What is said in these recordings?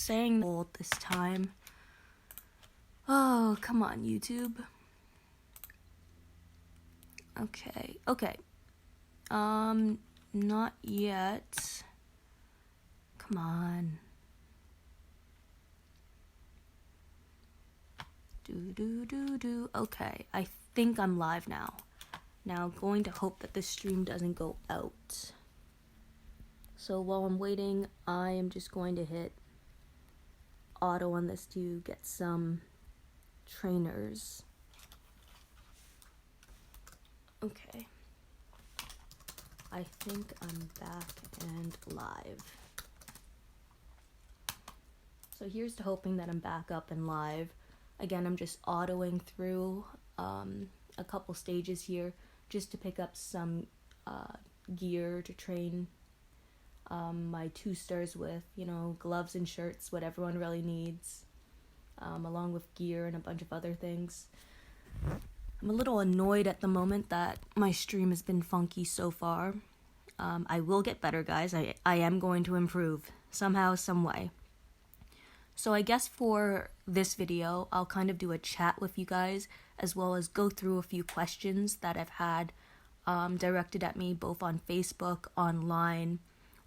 saying old this time. Oh, come on, YouTube. Okay. Not yet. Come on. Okay, I think I'm live now. Now, going to hope that this stream doesn't go out. So while I'm waiting, I am just going to hit auto on this to get some trainers. Okay. I think I'm back and live. So here's to hoping that I'm back up and live. Again, I'm just autoing through a couple stages here just to pick up some gear to train my 2 stars with, gloves and shirts, what everyone really needs, along with gear and a bunch of other things. I'm a little annoyed at the moment that my stream has been funky so far. I will get better, guys. I am going to improve somehow, some way. So I guess for this video, I'll kind of do a chat with you guys, as well as go through a few questions that I've had directed at me, both on Facebook, online,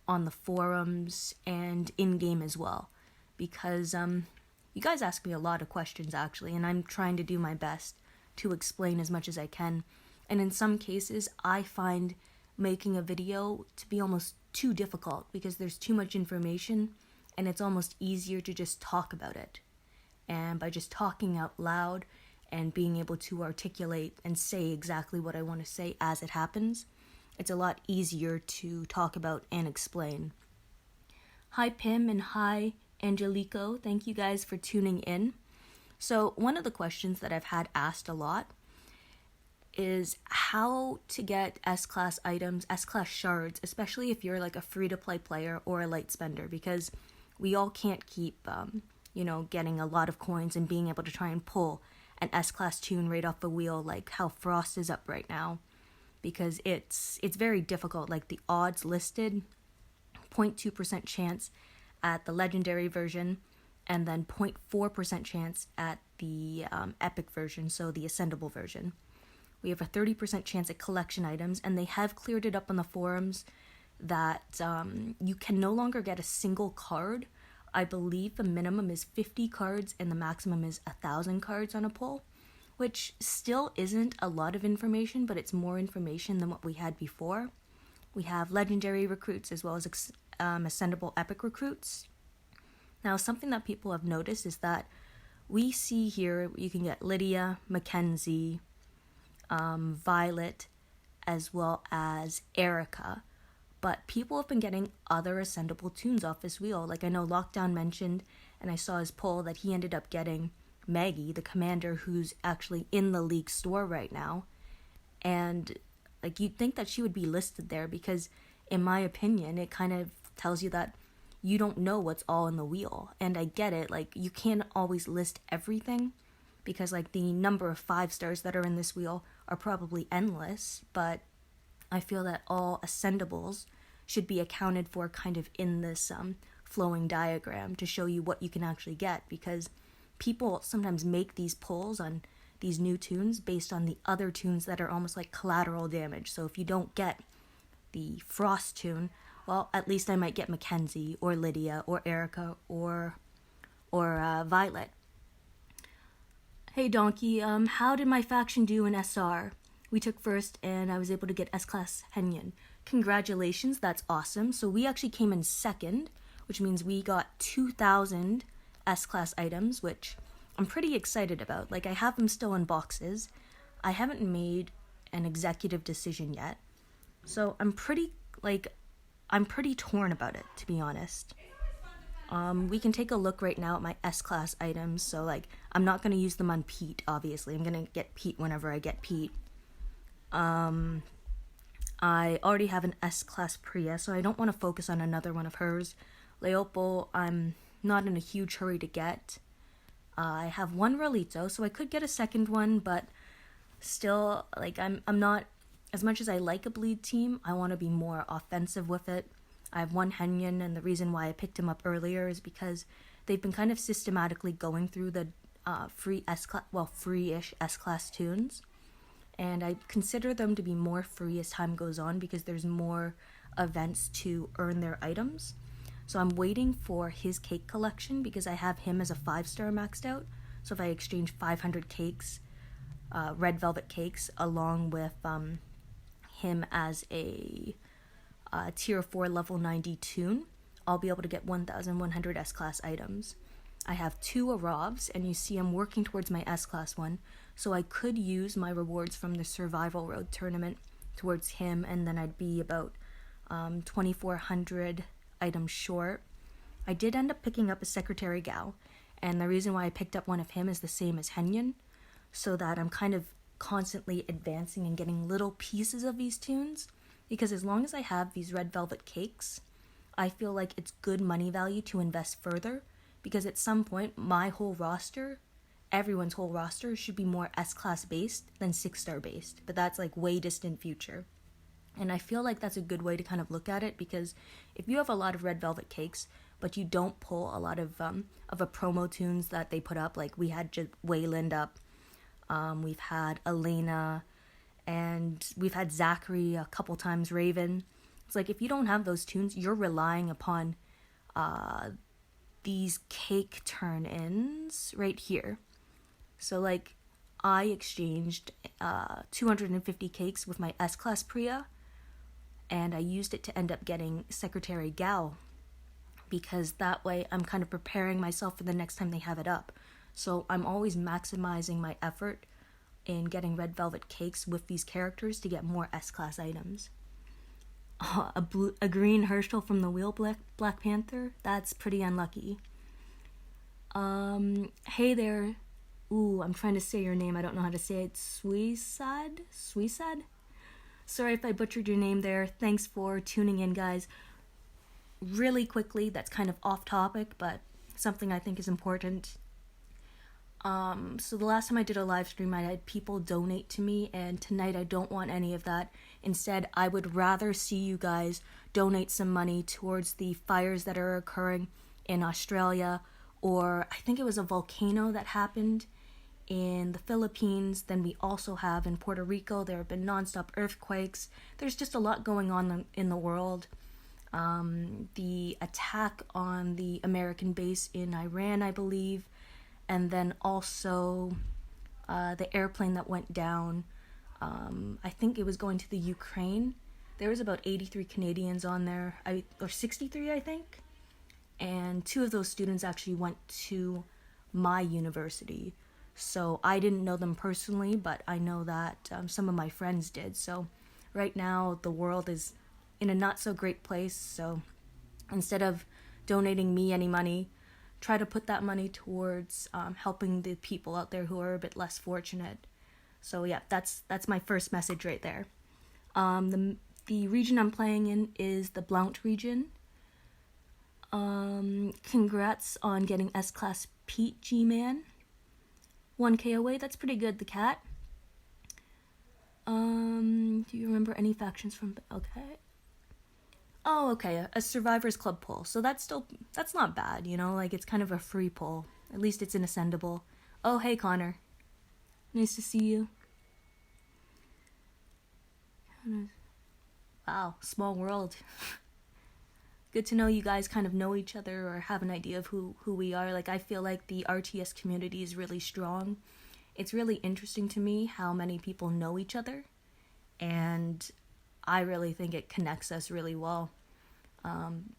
on the forums, and in-game as well. Because you guys ask me a lot of questions, actually, and I'm trying to do my best to explain as much as I can. And in some cases, I find making a video to be almost too difficult because there's too much information, and it's almost easier to just talk about it. And by just talking out loud and being able to articulate and say exactly what I want to say as it happens, it's a lot easier to talk about and explain. Hi Pim and hi Angelico, thank you guys for tuning in. So one of the questions that I've had asked a lot is how to get S-Class items, S-Class shards, especially if you're like a free-to-play player or a light spender, because we all can't keep, getting a lot of coins and being able to try and pull an S-Class toon right off the wheel like how Frost is up right now, because it's very difficult. Like the odds listed, 0.2% chance at the legendary version, and then 0.4% chance at the epic version, so the ascendable version. We have a 30% chance at collection items, and they have cleared it up on the forums that you can no longer get a single card. I believe the minimum is 50 cards and the maximum is 1,000 cards on a pull, which still isn't a lot of information, but it's more information than what we had before. We have legendary recruits as well as ascendable epic recruits. Now, something that people have noticed is that we see here you can get Lydia, Mackenzie, Violet, as well as Erica. But people have been getting other ascendable toons off this wheel. Like I know Lockdown mentioned, and I saw his poll, that he ended up getting Maggie, the commander, who's actually in the league store right now. And like you'd think that she would be listed there because, in my opinion, it kind of tells you that you don't know what's all in the wheel. And I get it, like you can't always list everything because like the number of 5 stars that are in this wheel are probably endless, but I feel that all ascendables should be accounted for kind of in this flowing diagram to show you what you can actually get, because people sometimes make these pulls on these new toons based on the other toons that are almost like collateral damage. So if you don't get the Frost toon, well, at least I might get Mackenzie or Lydia or Erica or Violet. Hey Donkey, how did my faction do in SR? We took first, and I was able to get S-Class Henyon. Congratulations, that's awesome. So we actually came in second, which means we got 2,000 S-Class items, which I'm pretty excited about. Like, I have them still in boxes. I haven't made an executive decision yet. So I'm pretty torn about it, to be honest. We can take a look right now at my S-Class items. So, like, I'm not going to use them on Pete, obviously. I'm going to get Pete whenever I get Pete. I already have an S-Class Priya, so I don't want to focus on another one of hers. Leopold, I'm not in a huge hurry to get. I have one Rolito, so I could get a second one, but still, like, I'm not, as much as I like a bleed team, I want to be more offensive with it. I have one Henyon, and the reason why I picked him up earlier is because they've been kind of systematically going through the free-ish S-class toons, and I consider them to be more free as time goes on because there's more events to earn their items. So I'm waiting for his cake collection because I have him as a 5-star maxed out. So if I exchange 500 cakes, red velvet cakes, along with him as a tier 4 level 90 toon, I'll be able to get 1,100 S-class items. I have 2 Aaravs, and you see I'm working towards my S-class one, so I could use my rewards from the Survival Road tournament towards him, and then I'd be about 2,400 items short. I did end up picking up a Secretary Gao, and the reason why I picked up one of him is the same as Henyon, so that I'm kind of constantly advancing and getting little pieces of these toons, because as long as I have these red velvet cakes, I feel like it's good money value to invest further, because at some point, my whole roster, everyone's whole roster, should be more S-class based than 6-star based, but that's like way distant future. And I feel like that's a good way to kind of look at it, because if you have a lot of red velvet cakes, but you don't pull a lot of a promo toons that they put up, like we had just Wayland up, we've had Elena, and we've had Zachary a couple times, Raven. It's like if you don't have those toons, you're relying upon these cake turn-ins right here. So like I exchanged 250 cakes with my S-class Priya, and I used it to end up getting Secretary Gao, because that way I'm kind of preparing myself for the next time they have it up. So I'm always maximizing my effort in getting red velvet cakes with these characters to get more S-class items. Oh, a green Herschel from the Wheel Black Panther? That's pretty unlucky. Hey there. Ooh, I'm trying to say your name. I don't know how to say it. Suicide? Sorry if I butchered your name there. Thanks for tuning in, guys. Really quickly, that's kind of off topic, but something I think is important. So the last time I did a live stream, I had people donate to me, and tonight I don't want any of that. Instead, I would rather see you guys donate some money towards the fires that are occurring in Australia, or I think it was a volcano that happened in the Philippines. Then we also have in Puerto Rico, there have been nonstop earthquakes. There's just a lot going on in the world. The attack on the American base in Iran, I believe, and then also the airplane that went down. I think it was going to the Ukraine. There was about 83 Canadians on there, or 63, I think. And 2 of those students actually went to my university. So I didn't know them personally, but I know that some of my friends did. So right now the world is in a not so great place. So instead of donating me any money, try to put that money towards helping the people out there who are a bit less fortunate. So yeah, that's my first message right there. The region I'm playing in is the Blount region. Congrats on getting S-Class Pete, G-Man. 1k away, that's pretty good, the cat. Do you remember any factions from... Okay. Oh, okay, a Survivors Club poll. So that's not bad, you know? Like, it's kind of a free poll. At least it's an ascendable. Oh, hey, Connor. Nice to see you. Wow, small world. Good to know you guys kind of know each other or have an idea of who we are. Like, I feel like the RTS community is really strong. It's really interesting to me how many people know each other, and I really think it connects us really well.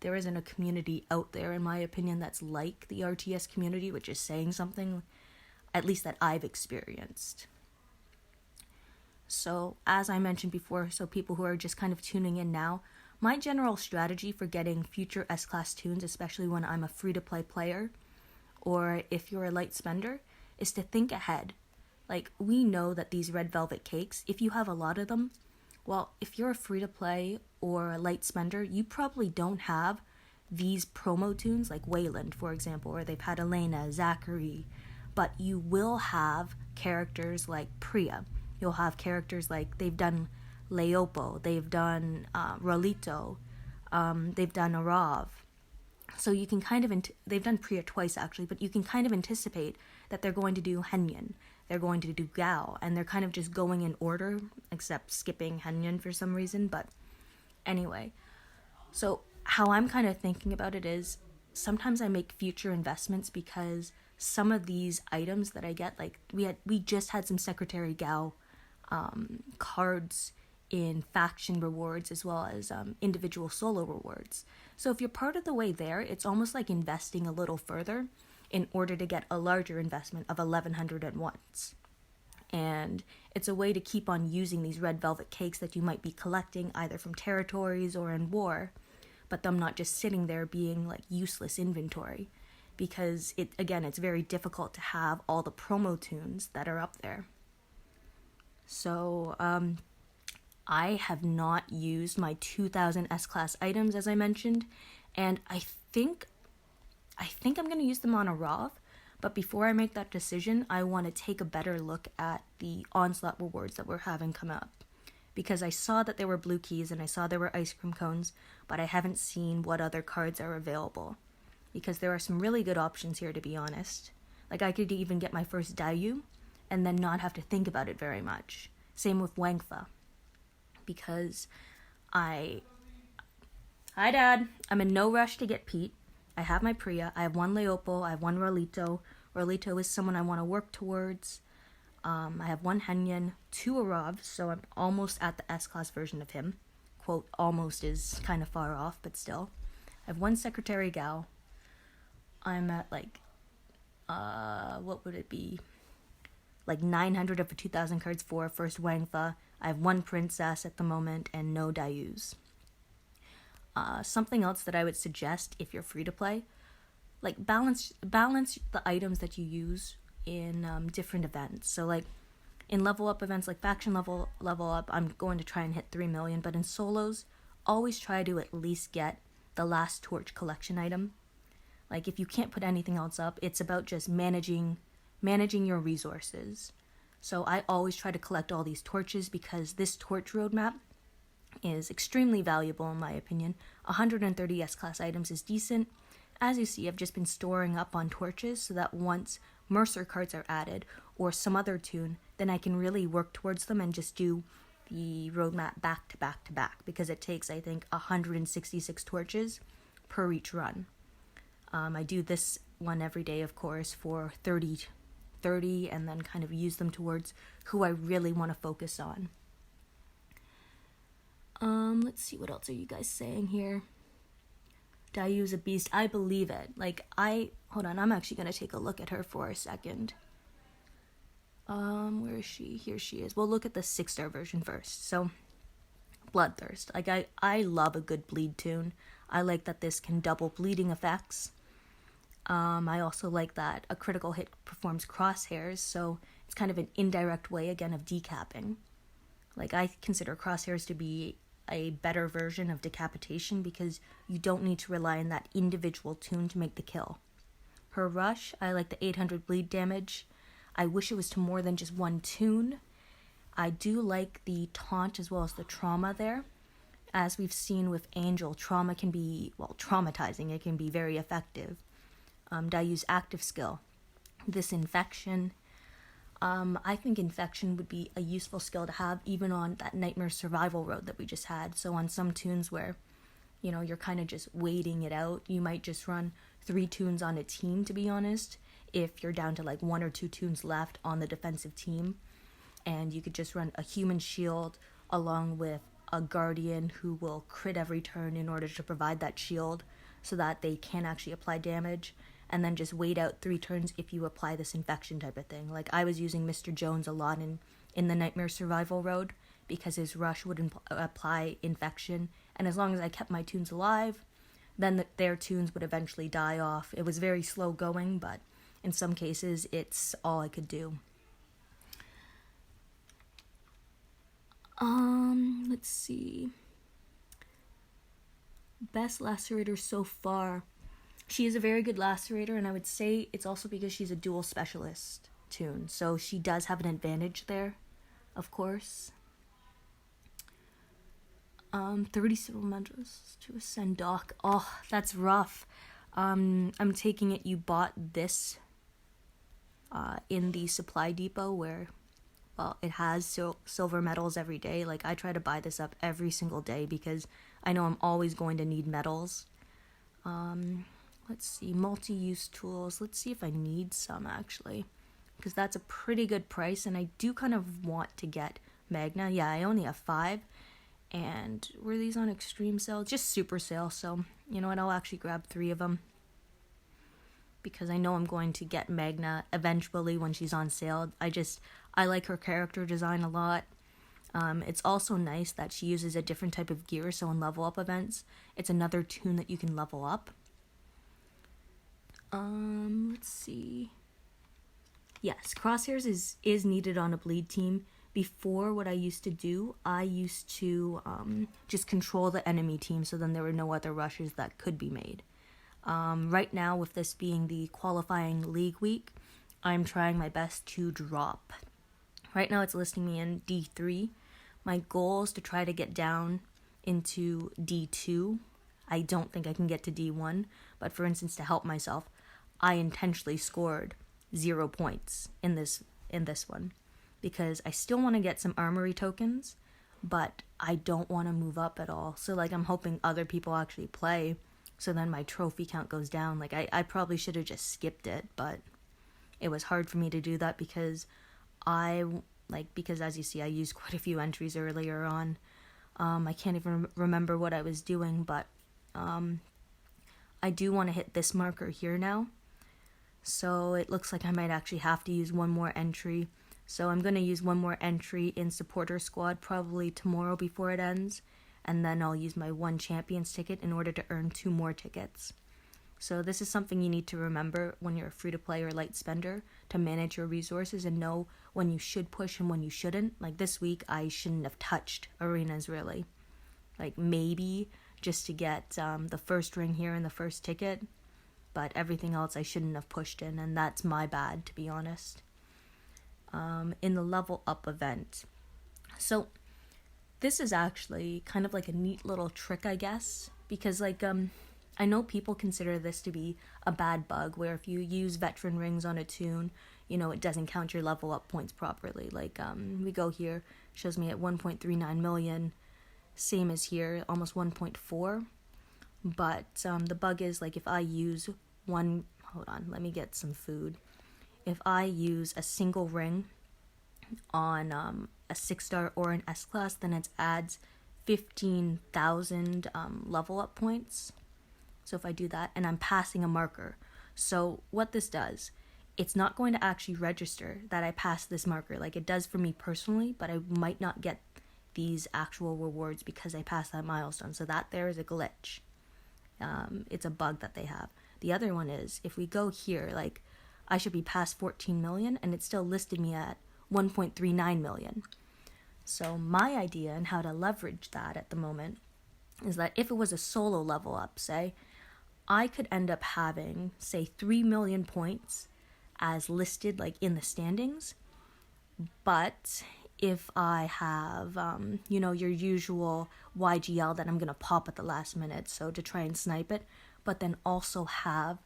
There isn't a community out there, in my opinion, that's like the RTS community, which is saying something, at least that I've experienced. So, as I mentioned before, so people who are just kind of tuning in now, my general strategy for getting future S-Class toons, especially when I'm a free-to-play player, or if you're a light spender, is to think ahead. Like, we know that these red velvet cakes, if you have a lot of them, well, if you're a free-to-play or a light spender, you probably don't have these promo toons, like Wayland, for example, or they've had Elena, Zachary, but you will have characters like Priya. You'll have characters like, they've done Leopo, they've done Rolito, they've done Aarav. So you can kind of, they've done Priya twice actually, but you can kind of anticipate that they're going to do Henyan, they're going to do Gao, and they're kind of just going in order, except skipping Henyan for some reason. But anyway, so how I'm kind of thinking about it is, sometimes I make future investments because some of these items that I get, like we just had some Secretary Gao cards in faction rewards as well as individual solo rewards. So if you're part of the way there, it's almost like investing a little further in order to get a larger investment of 1100 at once. And it's a way to keep on using these red velvet cakes that you might be collecting either from territories or in war, but them not just sitting there being like useless inventory, because it's very difficult to have all the promo toons that are up there. So I have not used my 2000 S-Class items, as I mentioned, and I think I'm going to use them on aarav, but before I make that decision, I want to take a better look at the onslaught rewards that we're having come up, because I saw that there were blue keys and I saw there were ice cream cones, but I haven't seen what other cards are available, because there are some really good options here, to be honest. Like, I could even get my first Dayu and then not have to think about it very much. Same with Wangfa, because Hi Dad, I'm in no rush to get Pete. I have my Priya, I have one Leopo, I have one Rolito. Rolito is someone I want to work towards. I have one Henyan, 2 aarav, so I'm almost at the S-Class version of him. Quote, almost is kind of far off, but still. I have one Secretary Gao. I'm at what would it be? Like 900 of the 2000 cards for first Wangfa. I have one Princess at the moment and no Dayus. Something else that I would suggest if you're free to play, like balance the items that you use in different events. So like in level up events like faction level up, I'm going to try and hit 3 million, but in solos, always try to at least get the last torch collection item. Like if you can't put anything else up, it's about just managing your resources. So I always try to collect all these torches because this torch roadmap is extremely valuable in my opinion. 130 S-Class items is decent. As you see, I've just been storing up on torches so that once Mercer cards are added or some other toon, then I can really work towards them and just do the roadmap back to back to back, because it takes, I think, 166 torches per each run. I do this one every day, of course, for 30, and then kind of use them towards who I really want to focus on. Let's see, what else are you guys saying here? Dayu's a beast. I believe it. Hold on, I'm actually going to take a look at her for a second. Where is she? Here she is. We'll look at the 6-star version first. So, Bloodthirst. I love a good bleed toon. I like that this can double bleeding effects. I also like that a critical hit performs crosshairs, so it's kind of an indirect way, again, of decapping. Like, I consider crosshairs to be a better version of decapitation because you don't need to rely on that individual toon to make the kill. Her rush, I like the 800 bleed damage. I wish it was to more than just one toon. I do like the taunt as well as the trauma there. As we've seen with Angel, trauma can be, traumatizing. It can be very effective. Dayu's active skill. This infection. I think infection would be a useful skill to have even on that nightmare survival road that we just had. So on some toons where, you're kind of just waiting it out, you might just run 3 toons on a team, to be honest, if you're down to like 1 or 2 toons left on the defensive team. And you could just run a human shield along with a guardian who will crit every turn in order to provide that shield so that they can actually apply damage, and then just wait out 3 turns if you apply this infection type of thing. Like, I was using Mr. Jones a lot in the Nightmare Survival Road because his rush would apply infection, and as long as I kept my toons alive, then their toons would eventually die off. It was very slow going, but in some cases, it's all I could do. Let's see. Best lacerator so far. She is a very good lacerator, and I would say it's also because she's a dual specialist toon, so she does have an advantage there, of course. 30 civil medals to ascend Doc. Oh, that's rough. I'm taking it you bought this in the supply depot where, well, it has silver medals every day. Like, I try to buy this up every single day because I know I'm always going to need medals. Let's see, multi-use tools. Let's see if I need some, actually, because that's a pretty good price, and I do kind of want to get Magna. Yeah, I only have 5, and were these on extreme sale? Just super sale, so you know what, I'll actually grab 3 of them, because I know I'm going to get Magna eventually when she's on sale. I like her character design a lot. It's also nice that she uses a different type of gear, so in level up events, it's another toon that you can level up. Let's see. Yes, crosshairs is needed on a bleed team. Before, what I used to do, I used to just control the enemy team, so then there were no other rushes that could be made. Right now, with this being the qualifying league week, I'm trying my best to drop. Right now, it's listing me in D3. My goal is to try to get down into D2. I don't think I can get to D1, but for instance, to help myself, I intentionally scored 0 points in this one, because I still want to get some armory tokens, but I don't want to move up at all. So like, I'm hoping other people actually play, so then my trophy count goes down. Like, I probably should have just skipped it, but it was hard for me to do that because because as you see, I used quite a few entries earlier on. I can't even remember what I was doing, but I do want to hit this marker here now. So it looks like I might actually have to use one more entry. So I'm going to use one more entry in supporter squad probably tomorrow before it ends. And then I'll use my 1 champions ticket in order to earn 2 more tickets. So this is something you need to remember when you're a free-to-play or light spender, to manage your resources and know when you should push and when you shouldn't. Like this week, I shouldn't have touched arenas really. Like maybe just to get the first ring here and the first ticket, but everything else I shouldn't have pushed in, and that's my bad, to be honest. In the level up event. So this is actually kind of like a neat little trick, I guess, because like I know people consider this to be a bad bug, where if you use veteran rings on a toon, you know, it doesn't count your level up points properly. Like we go here, shows me at 1.39 million, same as here, almost 1.4. But the bug is, like, if I use hold on, let me get some food. If I use a single ring on a 6-star or an S-class, then it adds 15,000 level up points. So if I do that, and I'm passing a marker. So what this does, it's not going to actually register that I passed this marker. Like it does for me personally, but I might not get these actual rewards because I passed that milestone. So that there is a glitch. It's a bug that they have. The other one is, if we go here, like, I should be past 14 million, and it still listed me at 1.39 million. So my idea and how to leverage that at the moment is that if it was a solo level up, say, I could end up having, say, 3 million points as listed, like, in the standings. But if I have, your usual YGL that I'm going to pop at the last minute, so to try and snipe it, but then also have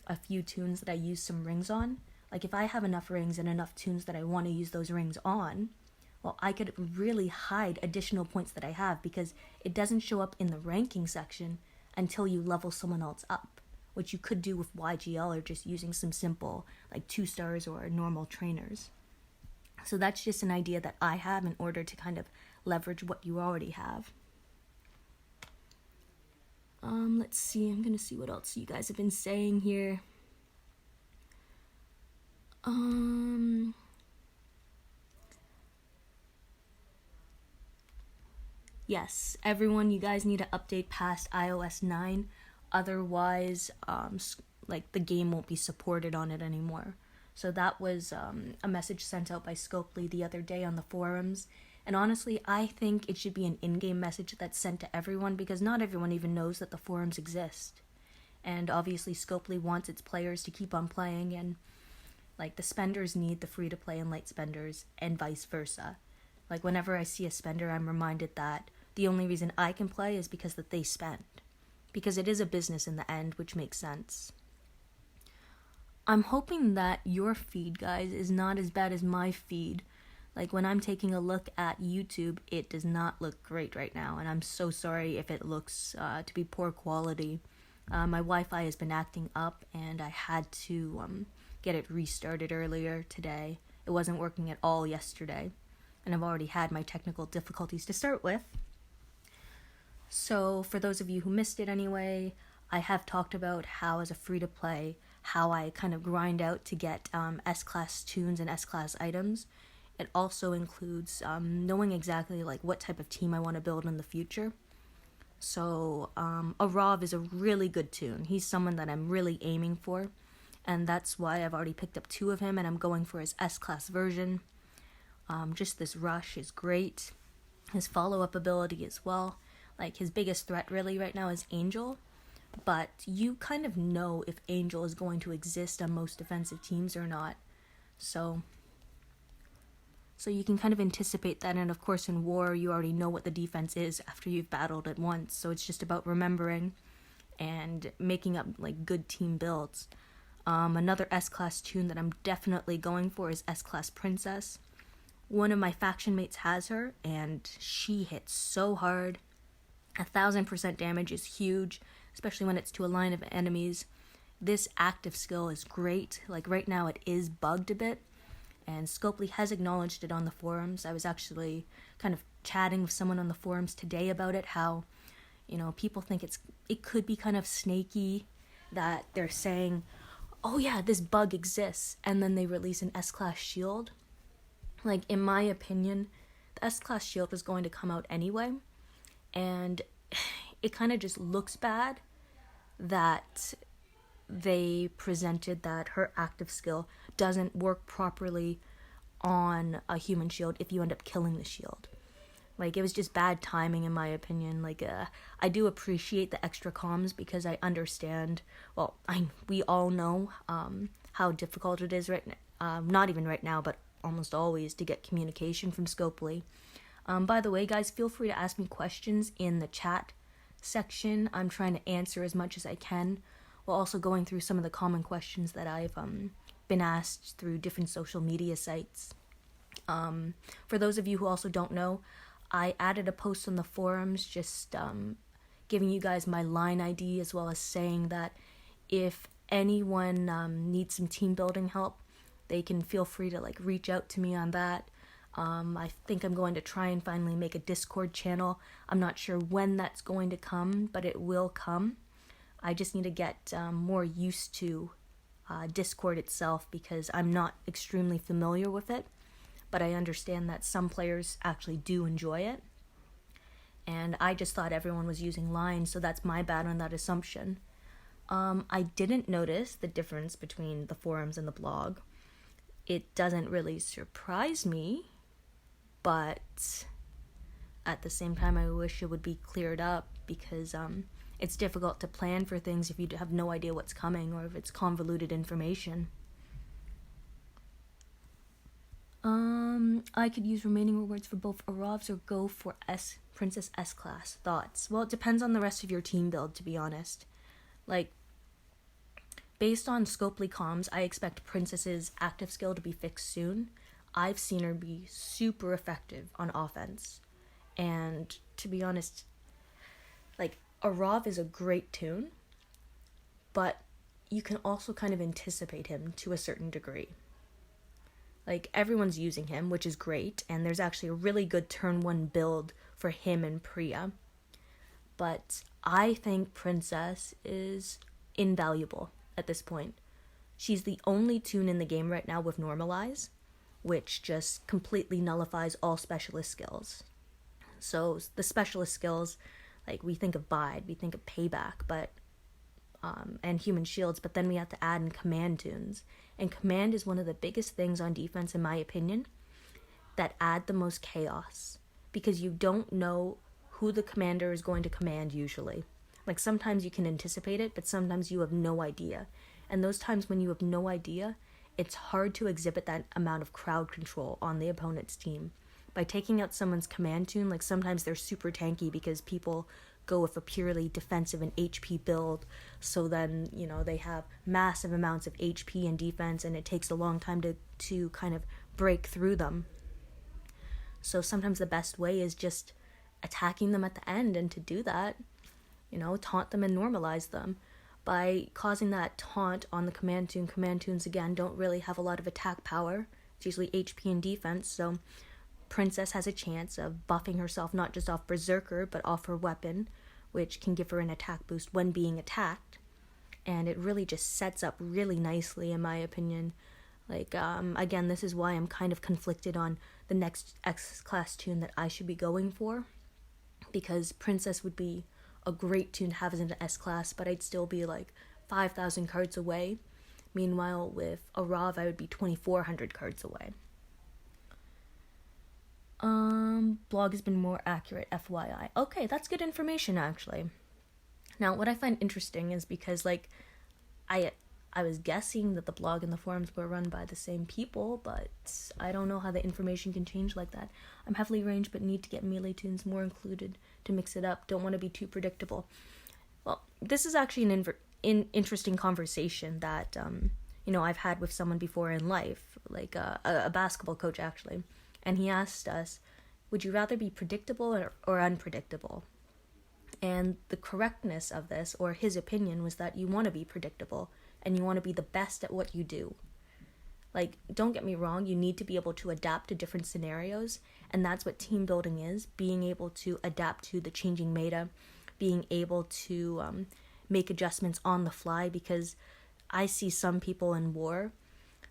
a few toons that I use some rings on. Like, if I have enough rings and enough toons that I want to use those rings on, well, I could really hide additional points that I have, because it doesn't show up in the ranking section until you level someone else up, which you could do with YGL or just using some simple, like, 2 stars or normal trainers. So that's just an idea that I have in order to kind of leverage what you already have. Let's see, I'm gonna see what else you guys have been saying here. Yes, everyone, you guys need to update past iOS 9, otherwise, like, the game won't be supported on it anymore. So that was a message sent out by Scopely the other day on the forums. And honestly, I think it should be an in-game message that's sent to everyone, because not everyone even knows that the forums exist. And obviously Scopely wants its players to keep on playing, and like, the spenders need the free-to-play and light spenders, and vice versa. Like, whenever I see a spender, I'm reminded that the only reason I can play is because that they spend. because it is a business in the end, which makes sense. I'm hoping that your feed, guys, is not as bad as my feed. Like, when I'm taking a look at YouTube, it does not look great right now, and I'm so sorry if it looks to be poor quality. My Wi-Fi has been acting up, and I had to get it restarted earlier today. It wasn't working at all yesterday, and I've already had my technical difficulties to start with. So, for those of you who missed it anyway, I have talked about how, as a free-to-play, how I kind of grind out to get S-class toons and S-class items. It also includes knowing exactly like what type of team I want to build in the future. So Aarav is a really good toon. He's someone that I'm really aiming for, and that's why I've already picked up 2 of him, and I'm going for his S-class version. Just this rush is great. His follow-up ability as well. Like, his biggest threat really right now is Angel, but you kind of know if Angel is going to exist on most defensive teams or not. So you can kind of anticipate that, and of course in war you already know what the defense is after you've battled it once, so it's just about remembering and making up like good team builds. Another S-class toon that I'm definitely going for is S-class Princess. One of my faction mates has her, and she hits so hard. 1,000% damage is huge, especially when it's to a line of enemies. This active skill is great. Like, right now it is bugged a bit, and Scopely has acknowledged it on the forums. I was actually kind of chatting with someone on the forums today about it, how, you know, people think it could be kind of snaky, that they're saying, oh yeah, this bug exists, and then they release an S-class shield. Like, in my opinion, the S-class shield was going to come out anyway, and it kind of just looks bad that they presented that her active skill doesn't work properly on a human shield if you end up killing the shield. Like, it was just bad timing in my opinion. Like, I do appreciate the extra comms because I understand, well, we all know how difficult it is right now, not even right now, but almost always, to get communication from Scopely. By the way, guys, feel free to ask me questions in the chat section. I'm trying to answer as much as I can, while also going through some of the common questions that I've been asked through different social media sites. For those of you who also don't know, I added a post on the forums just giving you guys my line ID, as well as saying that if anyone needs some team building help, they can feel free to like reach out to me on that. I think I'm going to try and finally make a Discord channel. I'm not sure when that's going to come, but it will come. I just need to get more used to Discord itself, because I'm not extremely familiar with it, but I understand that some players actually do enjoy it. And I just thought everyone was using Line, so that's my bad on that assumption. I didn't notice the difference between the forums and the blog. It doesn't really surprise me, but at the same time I wish it would be cleared up, because it's difficult to plan for things if you have no idea what's coming, or if it's convoluted information. I could use remaining rewards for both Aaravs or go for Princess S-class. Thoughts? Well, it depends on the rest of your team build, to be honest. Like, based on Scopely comms, I expect Princess's active skill to be fixed soon. I've seen her be super effective on offense. And to be honest, like, Aarav is a great toon, but you can also kind of anticipate him to a certain degree. Like, everyone's using him, which is great, and there's actually a really good turn 1 build for him and Priya. But I think Princess is invaluable at this point. She's the only toon in the game right now with Normalize, which just completely nullifies all specialist skills. So the specialist skills, like, we think of Bide, we think of Payback, but and Human Shields, but then we have to add in command toons. And command is one of the biggest things on defense, in my opinion, that add the most chaos, because you don't know who the commander is going to command usually. Like, sometimes you can anticipate it, but sometimes you have no idea. And those times when you have no idea, it's hard to exhibit that amount of crowd control on the opponent's team. By taking out someone's command toon, like, sometimes they're super tanky because people go with a purely defensive and HP build, so then, they have massive amounts of HP and defense, and it takes a long time to kind of break through them. So sometimes the best way is just attacking them at the end, and to do that, taunt them and normalize them. By causing that taunt on the command toons, again, don't really have a lot of attack power. It's usually HP and defense, so Princess has a chance of buffing herself not just off Berserker, but off her weapon, which can give her an attack boost when being attacked. And it really just sets up really nicely, in my opinion. Again, this is why I'm kind of conflicted on the next X-Class toon that I should be going for. Because Princess would be a great toon to have as an S-Class, but I'd still be 5,000 cards away. Meanwhile, with aarav, I would be 2,400 cards away. Blog has been more accurate, FYI. Okay, that's good information, actually. Now, what I find interesting is because, I was guessing that the blog and the forums were run by the same people, but I don't know how the information can change like that. I'm heavily ranged, but need to get melee toons more included to mix it up. Don't want to be too predictable. Well, this is actually an interesting conversation that, I've had with someone before in life, a basketball coach, actually. And he asked us, would you rather be predictable or unpredictable? And the correctness of this, or his opinion, was that you want to be predictable and you want to be the best at what you do. Don't get me wrong, you need to be able to adapt to different scenarios, and that's what team building is, being able to adapt to the changing meta, being able to make adjustments on the fly, because I see some people in war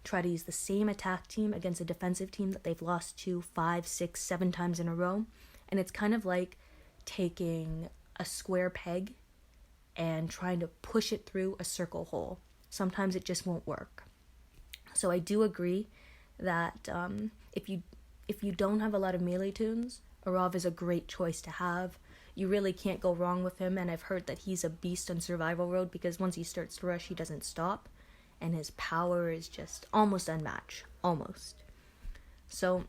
try to use the same attack team against a defensive team that they've lost to 5, 6, 7 times in a row, and it's kind of like taking a square peg and trying to push it through a circle hole. Sometimes it just won't work. So I do agree that if you don't have a lot of melee toons, aarav is a great choice to have. You really can't go wrong with him, and I've heard that he's a beast on survival road, because once he starts to rush, he doesn't stop, and his power is just almost unmatched. Almost. So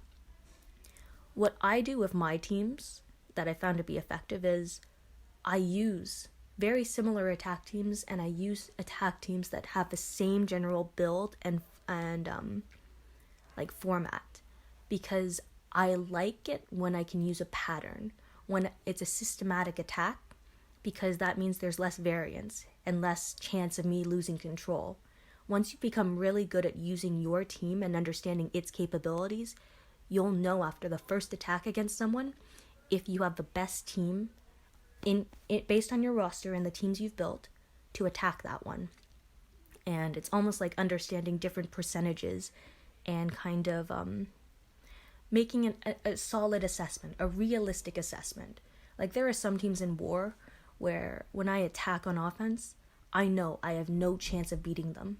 what I do with my teams that I found to be effective is I use very similar attack teams, and I use attack teams that have the same general build and format, because I like it when I can use a pattern, when it's a systematic attack, because that means there's less variance and less chance of me losing control. Once you become really good at using your team and understanding its capabilities, you'll know after the first attack against someone if you have the best team based on your roster and the teams you've built to attack that one. And it's almost like understanding different percentages and kind of making a solid assessment, a realistic assessment. There are some teams in war where when I attack on offense, I know I have no chance of beating them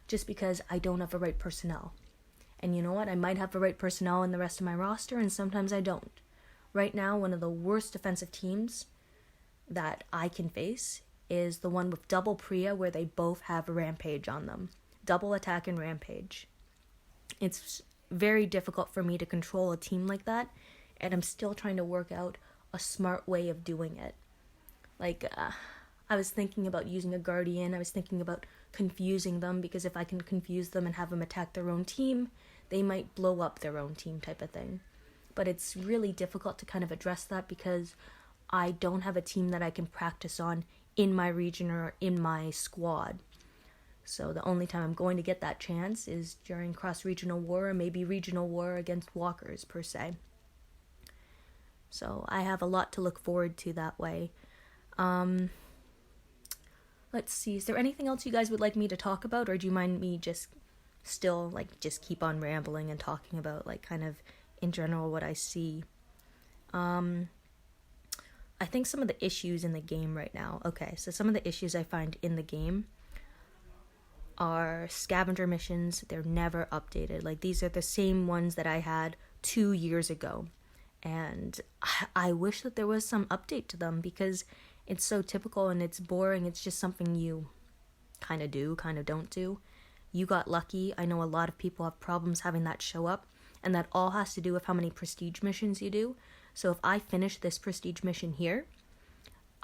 just because I don't have the right personnel. And you know what? I might have the right personnel in the rest of my roster, and sometimes I don't. Right now, one of the worst defensive teams that I can face is the one with double Priya, where they both have Rampage on them. Double attack and Rampage. It's very difficult for me to control a team like that, and I'm still trying to work out a smart way of doing it. I was thinking about using a Guardian. I was thinking about confusing them, because if I can confuse them and have them attack their own team, they might blow up their own team type of thing. But it's really difficult to kind of address that, because I don't have a team that I can practice on in my region or in my squad. So the only time I'm going to get that chance is during cross-regional war, or maybe regional war against walkers, per se. So I have a lot to look forward to that way. Let's see, is there anything else you guys would like me to talk about, or do you mind me just keep on rambling and talking about, kind of, in general, what I see? I think some of the issues in the game right now, okay, so some of the issues I find in the game are scavenger missions. They're never updated. These are the same ones that I had 2 years ago, and I wish that there was some update to them, because it's so typical and it's boring. It's just something you kind of do, kind of don't do. You got lucky. I know a lot of people have problems having that show up, and that all has to do with how many prestige missions you do. So if I finish this prestige mission here,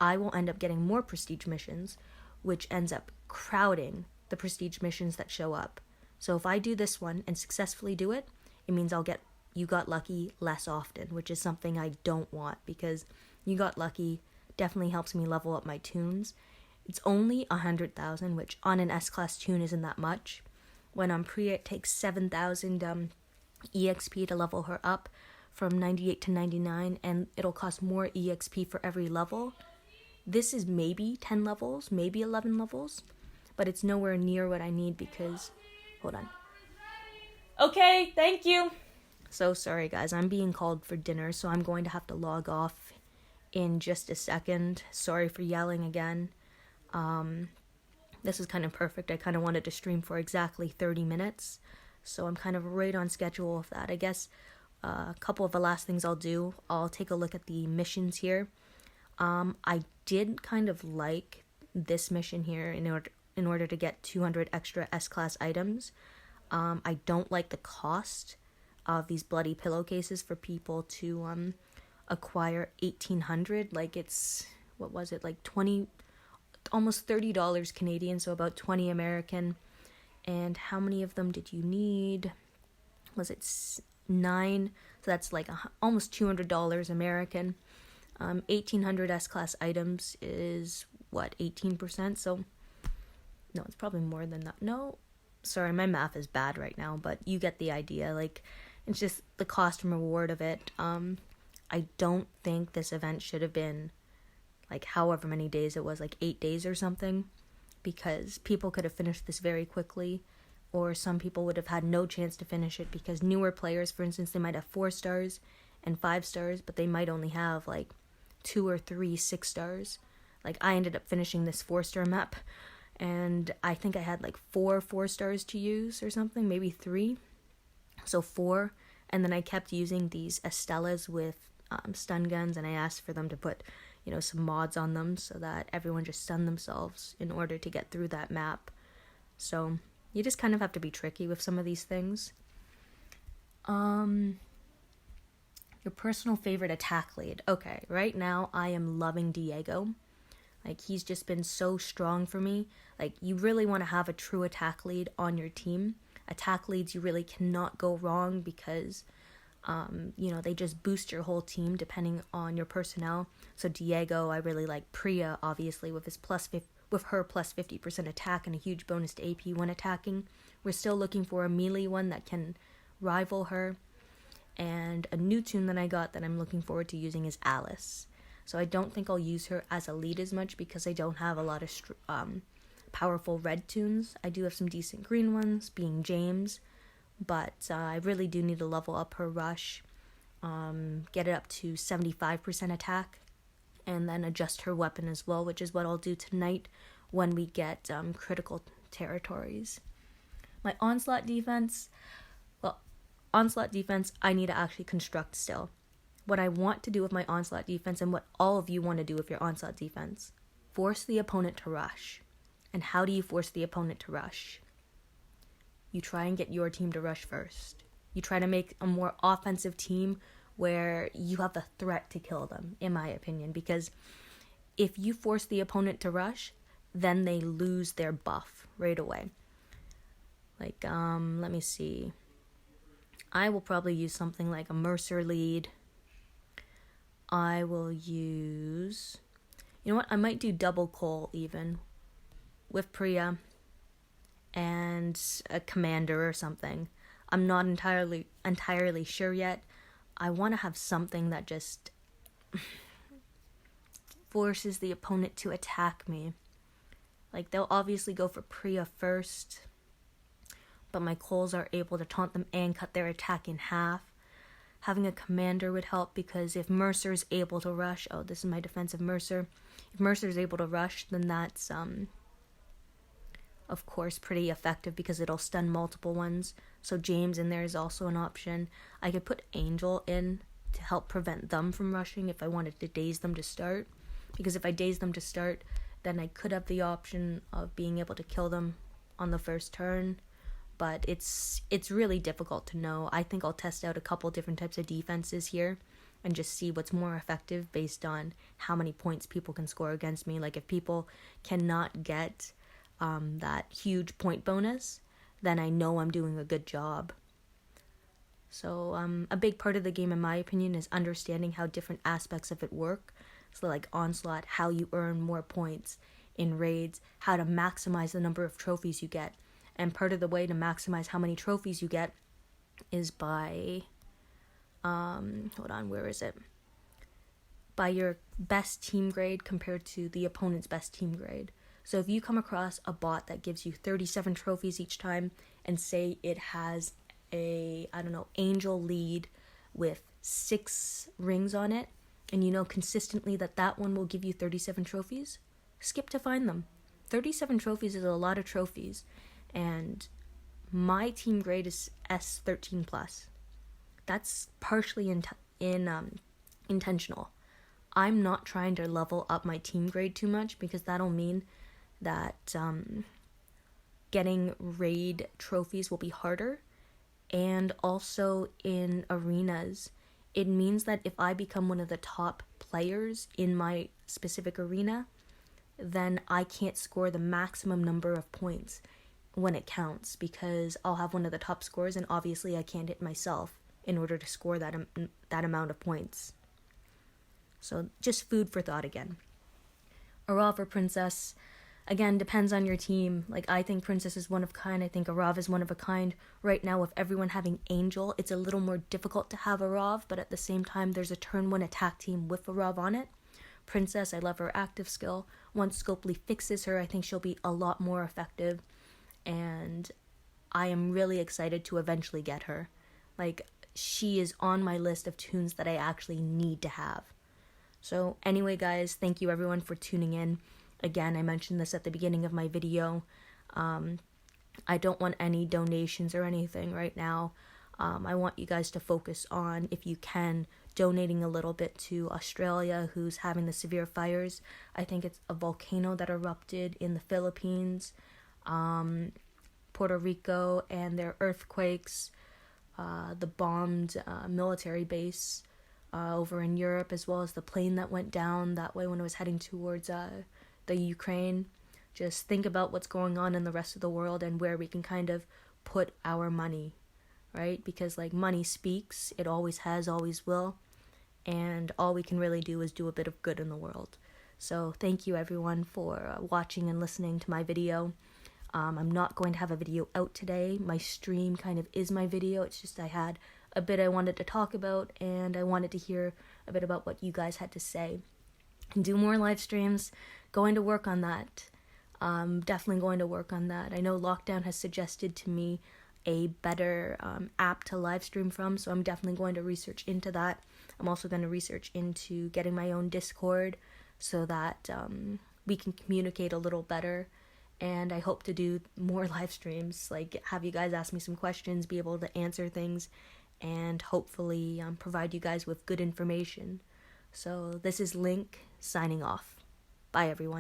I will end up getting more prestige missions, which ends up crowding the prestige missions that show up. So if I do this one and successfully do it, it means I'll get you got lucky less often, which is something I don't want, because you got lucky definitely helps me level up my toons. It's only 100,000, which on an S-class toon isn't that much. When on Priya, it takes 7,000 EXP to level her up from 98 to 99, and it'll cost more EXP for every level. This is maybe 10 levels, maybe 11 levels, but it's nowhere near what I need because... Hold on. Okay, thank you. So sorry, guys. I'm being called for dinner, so I'm going to have to log off in just a second. Sorry for yelling again. This is kind of perfect. I kind of wanted to stream for exactly 30 minutes, so I'm kind of right on schedule with that. I guess a couple of the last things I'll do, I'll take a look at the missions here. I did kind of like this mission here in order to get 200 extra S-class items. I don't like the cost of these bloody pillowcases for people to acquire 1,800. Like, it's, what was it, like 20, almost $30 Canadian, so about 20 American. And how many of them did you need? Was it 9? So that's like almost $200 American. 1,800 S-class items is, what, 18%? So, no, it's probably more than that. No, sorry, my math is bad right now, but you get the idea. Like, it's just the cost and reward of it. I don't think this event should have been, like, however many days it was, like 8 days or something, because people could have finished this very quickly, or some people would have had no chance to finish it because newer players, for instance, they might have 4 stars and 5 stars, but they might only have, like, 2 or 3 6 stars. Like, I ended up finishing this 4-star map, and I think I had like 4 4-stars to use or something, maybe 3. So 4, and then I kept using these Estelas with stun guns, and I asked for them to put, you know, some mods on them so that everyone just stunned themselves in order to get through that map. So you just kind of have to be tricky with some of these things. Your personal favorite attack lead. Okay, right now I am loving Diego. Like, he's just been so strong for me. Like, you really want to have a true attack lead on your team. Attack leads, you really cannot go wrong because, you know, they just boost your whole team depending on your personnel. So Diego, I really like. Priya, obviously, with her plus 50% attack and a huge bonus to AP when attacking. We're still looking for a melee one that can rival her. And a new toon that I got that I'm looking forward to using is Alice. So I don't think I'll use her as a lead as much because I don't have a lot of powerful red toons. I do have some decent green ones, being James, but I really do need to level up her rush, get it up to 75% attack, and then adjust her weapon as well, which is what I'll do tonight when we get critical territories. My onslaught defense, I need to actually construct still. What I want to do with my onslaught defense, and what all of you want to do with your onslaught defense, force the opponent to rush. And how do you force the opponent to rush? You try and get your team to rush first. You try to make a more offensive team where you have the threat to kill them, in my opinion. Because if you force the opponent to rush, then they lose their buff right away. Like, let me see. I will probably use something like a Mercer lead. I will use... You know what? I might do double Cole even with Priya and a commander or something. I'm not entirely sure yet. I want to have something that just forces the opponent to attack me. Like, they'll obviously go for Priya first, but my Coles are able to taunt them and cut their attack in half. Having a commander would help because if Mercer's able to rush... Oh, this is my defensive Mercer. If Mercer's able to rush, then that's, of course, pretty effective because it'll stun multiple ones. So James in there is also an option. I could put Angel in to help prevent them from rushing if I wanted to daze them to start. Because if I daze them to start, then I could have the option of being able to kill them on the first turn. But it's really difficult to know. I think I'll test out a couple different types of defenses here and just see what's more effective based on how many points people can score against me. Like if people cannot get that huge point bonus, then I know I'm doing a good job. So a big part of the game, in my opinion, is understanding how different aspects of it work. So like Onslaught, how you earn more points in raids, how to maximize the number of trophies you get. And part of the way to maximize how many trophies you get is by, where is it? By your best team grade compared to the opponent's best team grade. So if you come across a bot that gives you 37 trophies each time, and say it has a, angel lead with 6 rings on it, and you know consistently that one will give you 37 trophies, skip to find them. 37 trophies is a lot of trophies, and my team grade is S13+. That's partially intentional. I'm not trying to level up my team grade too much, because that'll mean that getting raid trophies will be harder. And also in arenas, it means that if I become one of the top players in my specific arena, then I can't score the maximum number of points when it counts, because I'll have one of the top scores, and obviously I can't hit myself in order to score that amount of points. So just food for thought again. Aarav or Princess, again, depends on your team. Like, I think Princess is one of a kind. I think Aarav is one of a kind. Right now, with everyone having Angel, it's a little more difficult to have Aarav, but at the same time, there's a turn 1 attack team with Aarav on it. Princess, I love her active skill. Once Scopely fixes her, I think she'll be a lot more effective, and I am really excited to eventually get her. Like, she is on my list of toons that I actually need to have. So anyway, guys, thank you everyone for tuning in. Again, I mentioned this at the beginning of my video. I don't want any donations or anything right now. I want you guys to focus on, if you can, donating a little bit to Australia, who's having the severe fires. I think it's a volcano that erupted in the Philippines, Puerto Rico, and their earthquakes, the bombed military base over in Europe, as well as the plane that went down that way when it was heading towards the Ukraine. Just think about what's going on in the rest of the world and where we can kind of put our money, right? Because like money speaks, it always has, always will, and all we can really do is do a bit of good in the world. So thank you everyone for watching and listening to my video. I'm not going to have a video out today. My stream kind of is my video. It's just I had a bit I wanted to talk about, and I wanted to hear a bit about what you guys had to say. And do more live streams. Going to work on that. Definitely going to work on that. I know Lockdown has suggested to me a better app to live stream from, so I'm definitely going to research into that. I'm also going to research into getting my own Discord so that we can communicate a little better. And I hope to do more live streams, like have you guys ask me some questions, be able to answer things, and hopefully provide you guys with good information. So this is Link signing off. Bye everyone.